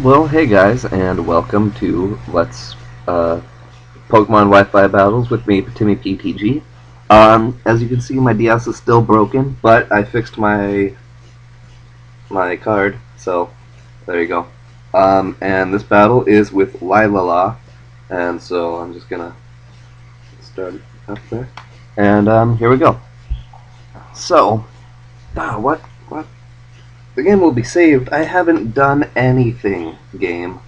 Well, hey guys, and welcome to Let's Pokemon Wi-Fi Battles with me, Timmy PTG. As you can see, my DS is still broken, but I fixed my card, so there you go. And this battle is with Lyla, and so I'm just gonna start up there. And here we go. So, what? The game will be saved. I haven't done anything. Game.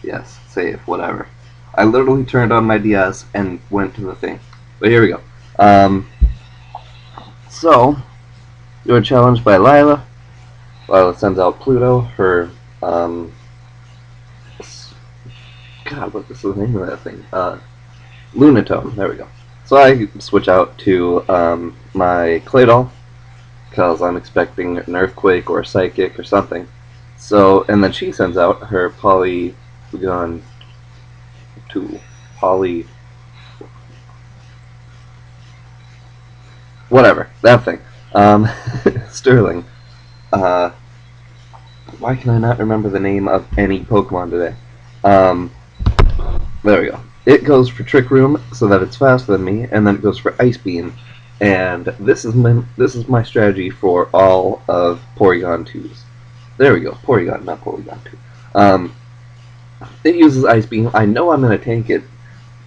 Yes, save, whatever. I literally turned on my DS and went to the thing. But here we go. Um, so, you're challenged by Lyla. Lyla sends out Pluto, her, God, what is the name of that thing? Lunatone, there we go. So I switch out to my Claydol, because I'm expecting an Earthquake or a Psychic or something. So, and then she sends out her Polygon 2. Poly whatever, that thing. Sterling. Uh, why can I not remember the name of any Pokemon today? Um, there we go. It goes for Trick Room so that it's faster than me, and then it goes for Ice Beam. And this is my strategy for all of Porygon 2s. There we go, Porygon, not Porygon 2. It uses Ice Beam. I know I'm going to tank it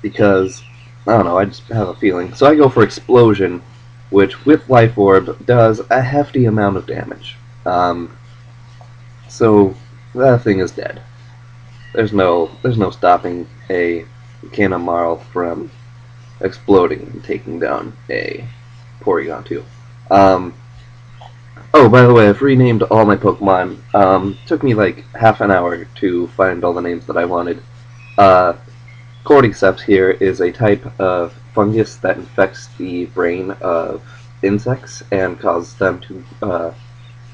because, I don't know, I just have a feeling. So I go for Explosion, which with Life Orb does a hefty amount of damage. So that thing is dead. There's no stopping a Canamarl from exploding and taking down a Porygon 2. Oh, by the way, I've renamed all my Pokemon. Took me like half an hour to find all the names that I wanted. Cordyceps here is a type of fungus that infects the brain of insects and causes them to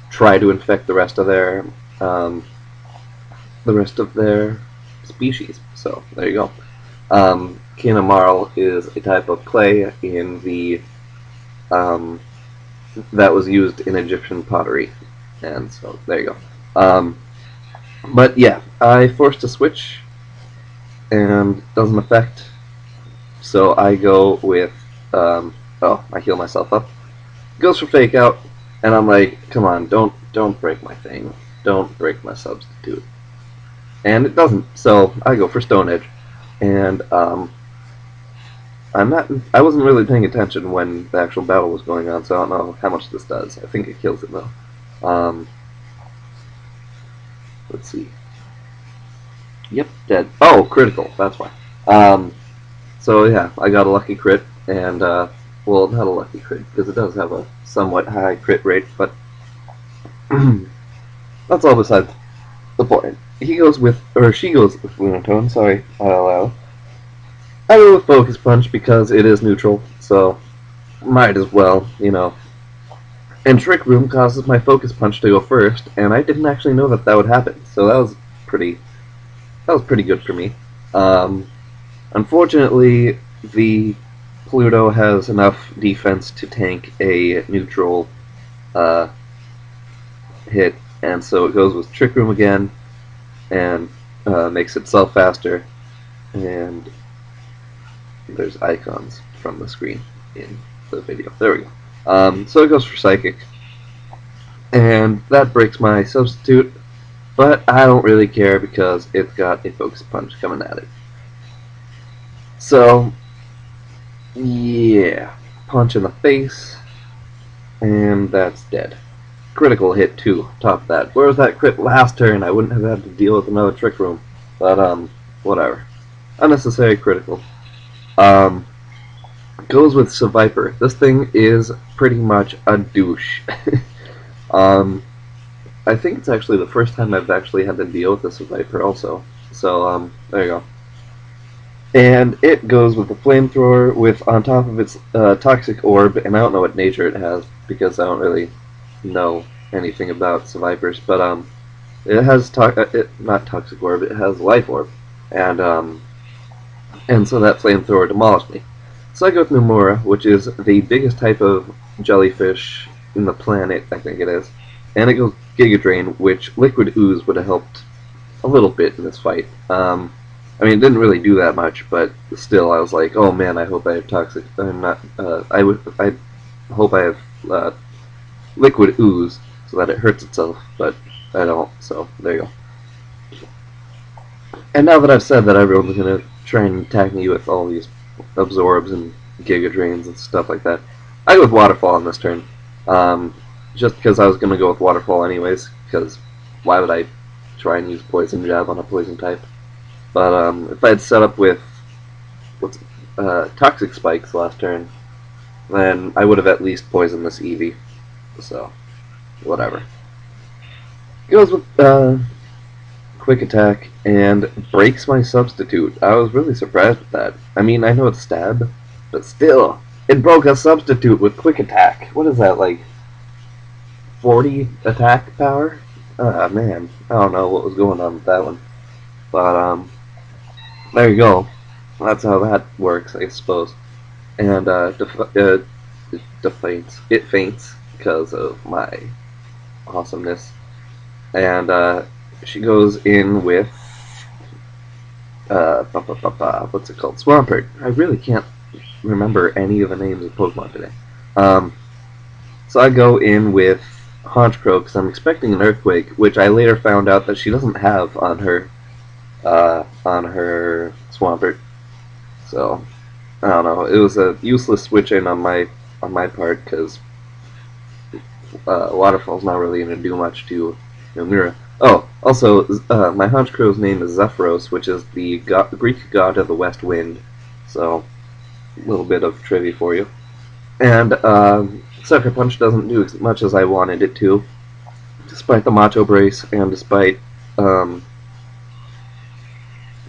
try to infect the rest of their species. So there you go. Kinamarl is a type of clay in the that was used in Egyptian pottery, and so there you go. But yeah, I forced a switch and doesn't affect. So I go with I heal myself up. Goes for fake out, and I'm like, come on, don't break my thing, don't break my substitute, and it doesn't. So I go for Stone Edge, and I wasn't really paying attention when the actual battle was going on, so I don't know how much this does. I think it kills it though. Let's see. Yep, dead. Oh, critical. That's why. So yeah, I got a lucky crit, and well, not a lucky crit because it does have a somewhat high crit rate, but that's all besides the point. He goes with, or she goes with Lunatone. Sorry, I go with Focus Punch because it is neutral, so might as well, you know. And Trick Room causes my Focus Punch to go first, and I didn't actually know that that would happen, so pretty that was pretty good for me. Unfortunately, the Pluto has enough defense to tank a neutral uh, hit, and so it goes with Trick Room again, and makes itself faster, and there's icons from the screen in the video. There we go. So it goes for Psychic, and that breaks my substitute, but I don't really care because it's got a Focus Punch coming at it. So, yeah, punch in the face, and that's dead. Critical hit too, top of that. Where was that crit last turn? I wouldn't have had to deal with another Trick Room, but whatever. Unnecessary critical. Goes with Seviper. This thing is pretty much a douche. I think it's actually the first time I've actually had to deal with this Viper also. So, there you go. And it goes with the Flamethrower with, on top of its Toxic Orb, and I don't know what nature it has, because I don't really know anything about Vipers, but, it has, not Toxic Orb, it has Life Orb, and so that Flamethrower demolished me. So I go with Nomura, which is the biggest type of jellyfish in the planet, I think it is. And it goes Giga Drain, which Liquid Ooze would have helped a little bit in this fight. I mean, it didn't really do that much, but still, I was like, oh man, I hope I have toxic. I'm not. I hope I have liquid ooze so that it hurts itself, but I don't. So there you go. And now that I've said that, everyone's gonna try and attack me with all these absorbs and giga drains and stuff like that. I go with waterfall on this turn, just because I was gonna go with waterfall anyways. Because why would I try and use poison jab on a poison type? But if I had set up with toxic spikes last turn, then I would have at least poisoned this Eevee. So whatever. Goes with quick attack and breaks my substitute. I was really surprised with that. I mean, I know it's stab, but still, it broke a substitute with quick attack. What is that, like 40 attack power? Ah, man, I don't know what was going on with that one. But there you go. That's how that works, I suppose. And it faints because of my awesomeness. And she goes in with what's it called? Swampert. I really can't remember any of the names of Pokemon today. So I go in with Honchkrow because I'm expecting an Earthquake, which I later found out that she doesn't have on her Swampert. So I don't know. It was a useless switch in on my part because Waterfall's not really going to do much to Nomura. Oh, also, my Honchkrow's name is Zephyros, which is the Greek god of the west wind. So, a little bit of trivia for you. And Sucker Punch doesn't do as much as I wanted it to, despite the Macho Brace and despite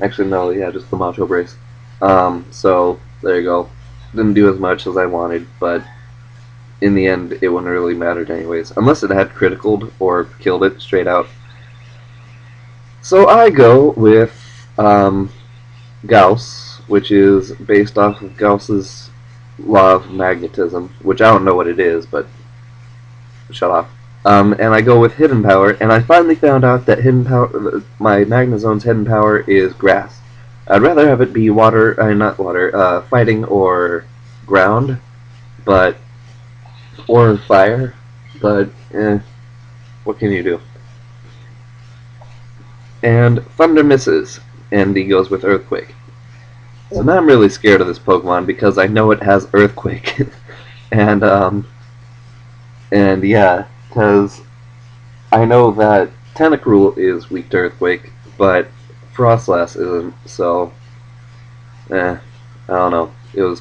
actually no, yeah, just the Macho Brace. So there you go. Didn't do as much as I wanted, but in the end, it wouldn't really matter anyways, unless it had criticaled or killed it straight out. So I go with Gauss, which is based off of Gauss's law of magnetism, which I don't know what it is, but shut off. And I go with Hidden Power, and I finally found out that Hidden Power, my Magnezone's Hidden Power is Grass. I'd rather have it be water, not water, fighting or ground, but or fire, but what can you do? And Thunder misses, and he goes with Earthquake. So now I'm really scared of this Pokemon because I know it has Earthquake, and yeah, because I know that Tentacruel is weak to Earthquake, but Frostlass isn't. So, I don't know. It was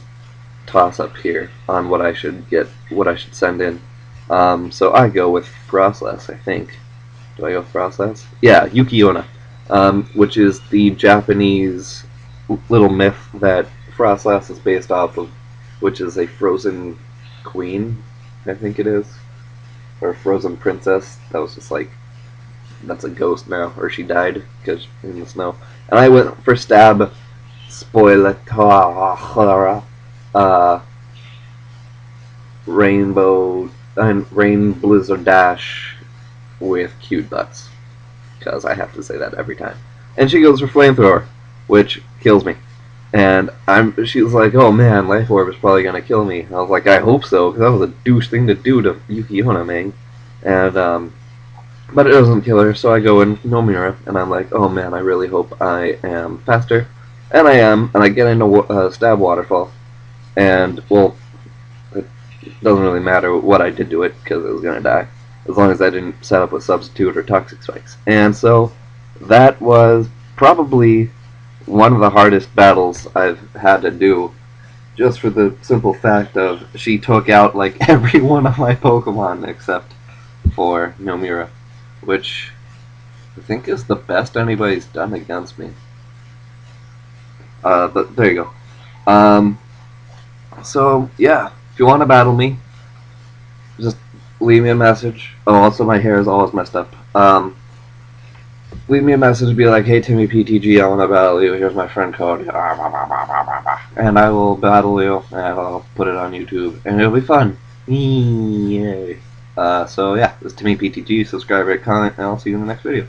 toss up here on what I should get, what I should send in. So I go with Frostlass, I think. Do I go with Frostlass? Yeah, Yukiona, which is the Japanese little myth that Frostlass is based off of, which is a frozen queen, I think it is, or a frozen princess that was just like, that's a ghost now, or she died because in the snow. And I went for stab, spoiler, Rainbow and Rain Blizzard Dash with cute butts, because I have to say that every time. And she goes for Flamethrower, which kills me. And she was like, oh man, Life Orb is probably gonna kill me. I was like, I hope so, because that was a douche thing to do to Yukiona, man. And but it doesn't kill her, so I go in Nomura, and I'm like, oh man, I really hope I am faster. And I am, and I get into Stab Waterfall. And, well, it doesn't really matter what I did to it, because it was going to die, as long as I didn't set up with Substitute or Toxic Spikes. And so, that was probably one of the hardest battles I've had to do, just for the simple fact of she took out, like, every one of my Pokemon except for Nomura, which I think is the best anybody's done against me. But there you go. So, yeah, if you want to battle me, just leave me a message. Oh, also my hair is always messed up. Leave me a message and be like, hey Timmy PTG, I want to battle you, here's my friend code. And I will battle you, and I'll put it on YouTube, and it'll be fun. Yay. So yeah, this is Timmy PTG, subscribe, rate, comment, and I'll see you in the next video.